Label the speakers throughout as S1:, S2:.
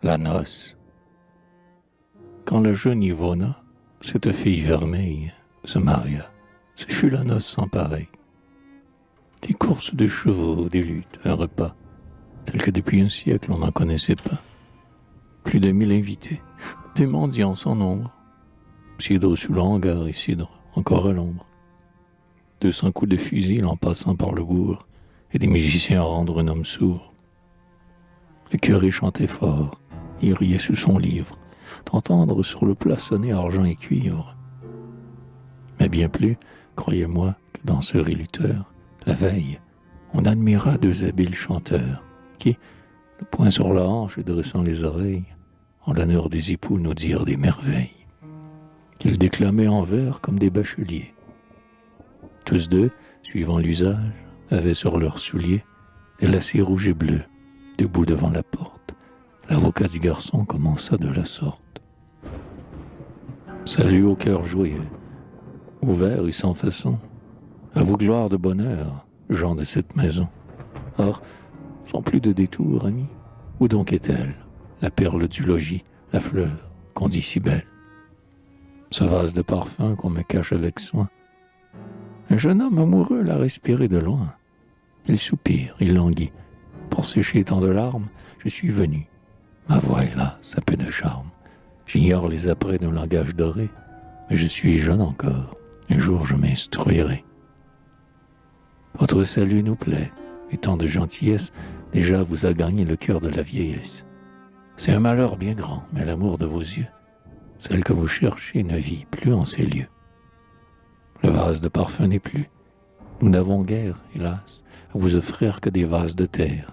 S1: La noce. Quand la jeune Yvonna, cette fille vermeille, se maria, ce fut la noce sans pareil. Des courses de chevaux, des luttes, un repas, tel que depuis un siècle on n'en connaissait pas. Plus de 1000 invités, des mendiants sans nombre, cidre sous le hangar et cidre encore à l'ombre. 200 coups de fusil en passant par le bourg, et des musiciens à rendre un homme sourd. Le curé chantait fort, il riait sous son livre, d'entendre sur le plat sonner argent et cuivre. Mais bien plus, croyez-moi, que danseurs et lutteurs, la veille, on admira 2 habiles chanteurs, qui, le poing sur la hanche et dressant les oreilles, en l'honneur des époux nous dirent des merveilles, qu'ils déclamaient en vers comme des bacheliers. Tous deux, suivant l'usage, avaient sur leurs souliers des lacets rouges et bleus. Debout devant la porte, l'avocat du garçon commença de la sorte. Salut au cœur joyeux, ouvert et sans façon, à vous gloire de bonheur, gens de cette maison. Or, sans plus de détours, amis, où donc est-elle, la perle du logis, la fleur qu'on dit si belle? Ce vase de parfum qu'on me cache avec soin. Un jeune homme amoureux l'a respiré de loin. Il soupire, il languit. Pour sécher tant de larmes, je suis venu. Ma voix est là, ça peu de charme. J'ignore les apprêts d'un langage doré, mais je suis jeune encore. Un jour je m'instruirai. Votre salut nous plaît, et tant de gentillesse déjà vous a gagné le cœur de la vieillesse. C'est un malheur bien grand, mais l'amour de vos yeux, celle que vous cherchez ne vit plus en ces lieux. Le vase de parfum n'est plus. Nous n'avons guère, hélas, à vous offrir que des vases de terre.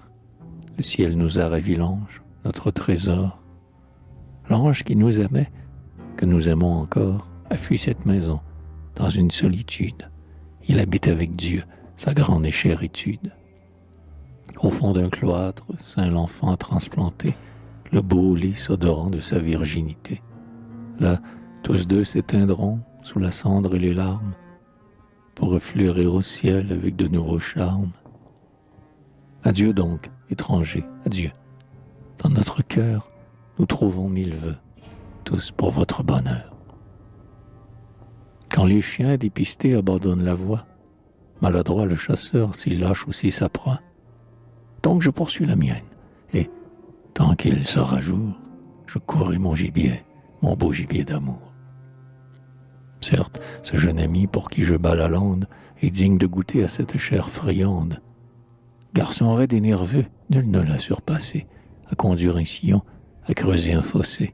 S1: Le ciel nous a ravi l'ange, notre trésor. L'ange qui nous aimait, que nous aimons encore, a fui cette maison, dans une solitude. Il habite avec Dieu, sa grande et chère étude. Au fond d'un cloître, saint l'enfant transplanté, le beau lit s'odorant de sa virginité. Là, tous deux s'éteindront, sous la cendre et les larmes, pour refleurir au ciel avec de nouveaux charmes. Adieu donc, étrangers, adieu. Dans notre cœur, nous trouvons 1000 vœux, tous pour votre bonheur. Quand les chiens dépistés abandonnent la voie, maladroit le chasseur s'il lâche aussi sa proie. Donc je poursuis la mienne, et, tant qu'il sera jour, je courrai mon gibier, mon beau gibier d'amour. Certes, ce jeune ami pour qui je bats la lande est digne de goûter à cette chair friande. Garçon raide et nerveux, nul ne l'a surpassé, à conduire un sillon, à creuser un fossé.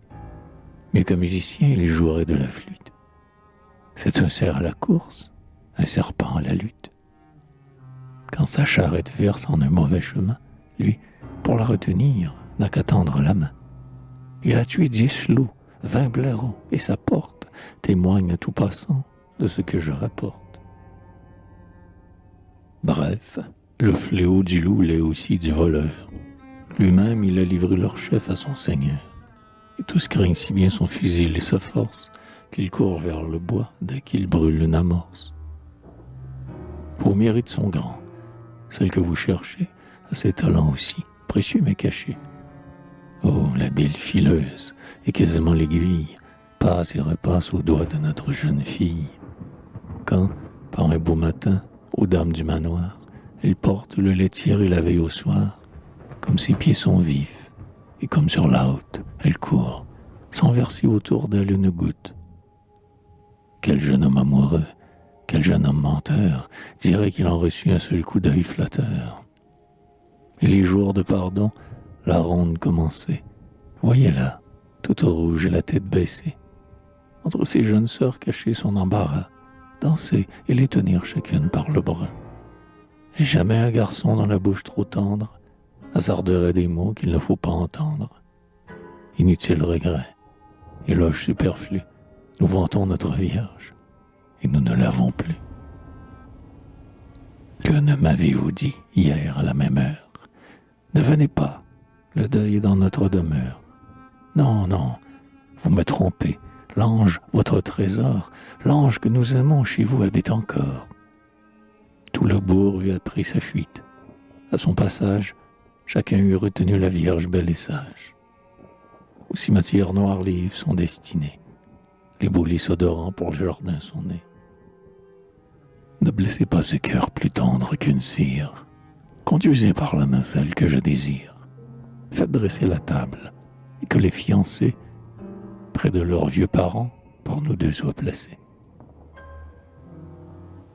S1: Mais comme musicien, il jouerait de la flûte. C'est un cerf à la course, un serpent à la lutte. Quand sa charrette verse en un mauvais chemin, lui, pour la retenir, n'a qu'à tendre la main. Il a tué 10 loups, 20 blaireaux, et sa porte témoigne à tout passant de ce que je rapporte. Bref, le fléau du loup l'est aussi du voleur. Lui-même, il a livré leur chef à son seigneur. Et tous craignent si bien son fusil et sa force qu'il court vers le bois dès qu'il brûle une amorce. Vos mérites sont grands. Celle que vous cherchez a ses talents aussi, précieux mais cachés. Oh, la belle fileuse, et quasiment l'aiguille, passe et repasse aux doigts de notre jeune fille. Quand, par un beau matin, aux dames du manoir, elle porte le laitier et la veille au soir, comme ses pieds sont vifs, et comme sur la haute, elle court, sans verser autour d'elle une goutte. Quel jeune homme amoureux, quel jeune homme menteur, dirait qu'il en reçut un seul coup d'œil flatteur. Et les jours de pardon, la ronde commençait. Voyez-la, toute rouge et la tête baissée. Entre ses jeunes sœurs cacher son embarras, danser et les tenir chacune par le bras. Et jamais un garçon dans la bouche trop tendre hasarderait des mots qu'il ne faut pas entendre. Inutile regret, éloge superflu, nous vantons notre Vierge, et nous ne l'avons plus. Que ne m'avez-vous dit hier à la même heure? Ne venez pas, le deuil est dans notre demeure. Non, non, vous me trompez, l'ange, votre trésor, l'ange que nous aimons chez vous habite encore. Tout le bourg eut appris sa fuite. À son passage, chacun eut retenu la Vierge belle et sage. Au cimetière noir, les yves sont destinés. Les beaux lys odorants pour le jardin sont nés. Ne blessez pas ce cœur plus tendre qu'une cire. Conduisez par la main celle que je désire. Faites dresser la table et que les fiancés, près de leurs vieux parents, par nous deux soient placés.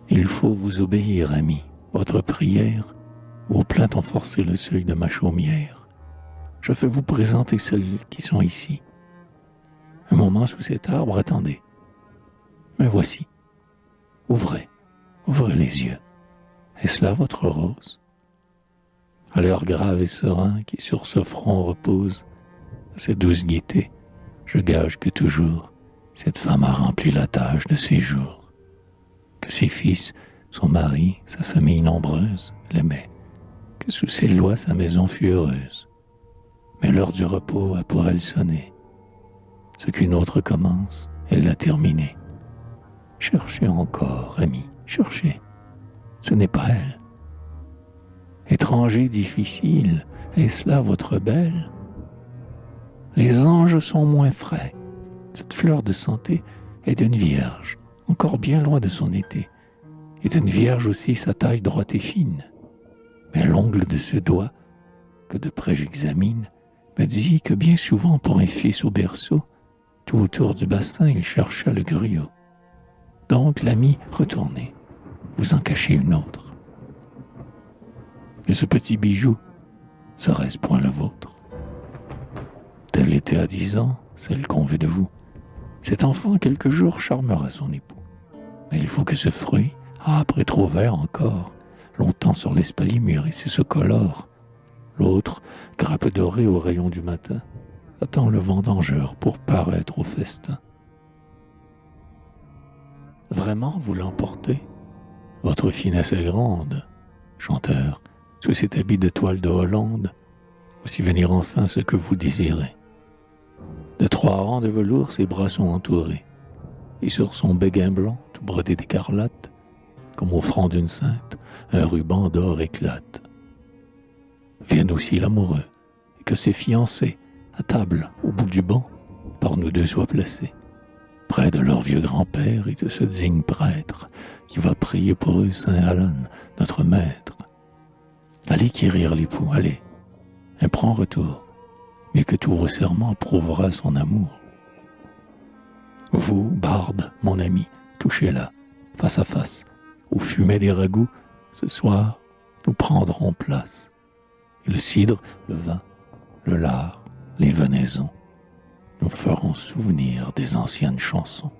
S1: Il faut vous obéir, amis. Votre prière, vos plaintes ont forcé le seuil de ma chaumière. Je vais vous présenter celles qui sont ici. Un moment sous cet arbre, attendez. Me voici. Ouvrez les yeux. Est-ce là votre rose? À l'air grave et serein qui sur ce front repose, à cette douce gaieté, je gage que toujours cette femme a rempli la tâche de ses jours. Que ses fils, son mari, sa famille nombreuse l'aimaient, que sous ses lois sa maison fut heureuse. Mais l'heure du repos a pour elle sonné. Ce qu'une autre commence, elle l'a terminé. Cherchez encore, amis, cherchez. Ce n'est pas elle. Étranger difficile, est-ce là votre belle? Les anges sont moins frais. Cette fleur de santé est d'une vierge, encore bien loin de son été, et d'une vierge aussi sa taille droite et fine. Mais l'ongle de ce doigt, que de près j'examine, me dit que bien souvent pour un fils au berceau, tout autour du bassin il chercha le griot. Donc l'ami, retournez, vous en cachez une autre. Mais ce petit bijou, serait-ce point le vôtre? Tel était à 10 ans, celle qu'on veut de vous. Cet enfant, quelques jours, charmera son époux. Mais il faut que ce fruit, âpre et trop vert encore, longtemps sur l'espalier mûrisse et se colore. L'autre, grappe dorée au rayon du matin, attend le vendangeur pour paraître au festin. Vraiment, vous l'emportez? Votre finesse est grande, chanteur, sous cet habit de toile de Hollande, voici venir enfin ce que vous désirez. De 3 rangs de velours, ses bras sont entourés, et sur son béguin blanc, tout brodé d'écarlate, comme au front d'une sainte, un ruban d'or éclate. Vienne aussi l'amoureux, et que ses fiancés, à table, au bout du banc, par nous deux soient placés, près de leur vieux grand-père et de ce digne prêtre qui va prier pour eux Saint Alan, notre maître. Allez quérir l'époux, allez, un prompt retour, mais que tout vos serments prouvera son amour. Vous, barde, mon ami, touchez-la, face à face, au fumet des ragoûts, ce soir, nous prendrons place. Et le cidre, le vin, le lard, les venaisons, nous ferons souvenir des anciennes chansons.